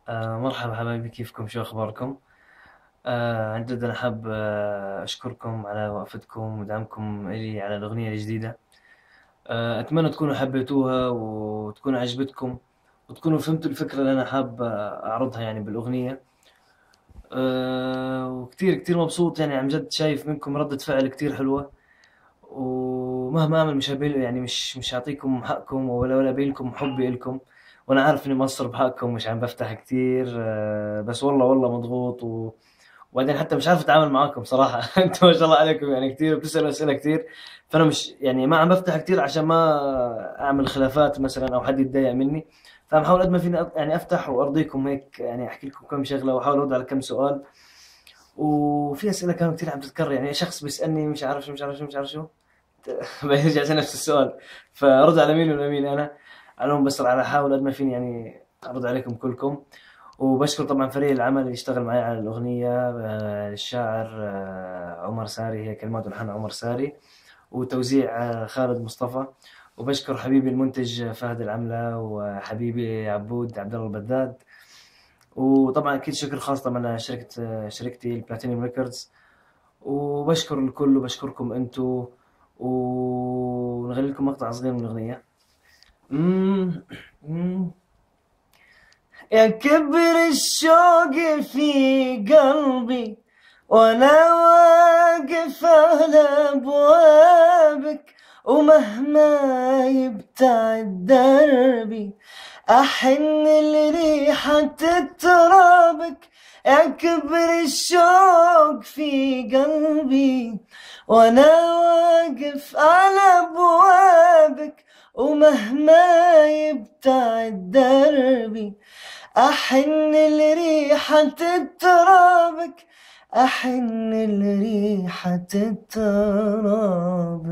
مرحبا حبايبي، كيفكم؟ شو أخباركم؟ عن جد أنا حاب أشكركم على وقفتكم ودعمكم إلي على الأغنية الجديدة. أتمنى تكونوا حبيتوها وتكون عجبتكم وتكونوا فهمتوا الفكرة اللي أنا حاب أعرضها يعني بالأغنية. وكتير كتير مبسوط، يعني عن جد شايف منكم ردة فعل كتير حلوة. ومهما أعمل مش هبين، يعني مش هعطيكم حقكم ولا أبين لكم حبي إلكم. وأنا عارف إني مقصر بحقكم، مش عم بفتح كتير، بس والله مضغوط وبعدين حتى مش عارف اتعامل معاكم صراحة. انتم ما شاء الله عليكم، يعني كتير بتسألوا اسئلة كتير. فانا مش يعني ما عم بفتح كتير عشان ما اعمل خلافات مثلا او حد يتضايق مني. فبحاول قد ما فيني يعني افتح وارضيكم هيك، يعني احكي لكم كم شغلة واحاول ارد على كم سؤال. وفي اسئلة كانوا كتير عم تتكرر، يعني شخص بيسألني مش عارف شو بعدين يرجع يسأل نفس السؤال. فارد على مين ولا مين انا؟ على العموم بس على احاول قد ما فيني يعني ارد عليكم كلكم. وبشكر طبعا فريق العمل اللي اشتغل معي على الأغنية، الشاعر عمر ساري، هي كلمات ولحن عمر ساري، وتوزيع خالد مصطفى. وبشكر حبيبي المنتج فهد العملة، وحبيبي عبود عبد الله البداد. وطبعا أكيد شكر خاص طبعا لشركة شركتي البلاتينيوم ريكوردز. وبشكر الكل وبشكركم انتو. ونغني لكم مقطع صغير من الأغنية. مم. مم. يا كبر الشوق في قلبي، وانا واقف على ابوابك، ومهما يبتعد دربي احن لريحة ترابك. يا كبر الشوق في قلبي، وانا واقف على ابوابك، ومهما يبتعد دربي أحن لريحة ترابك، أحن لريحة ترابك.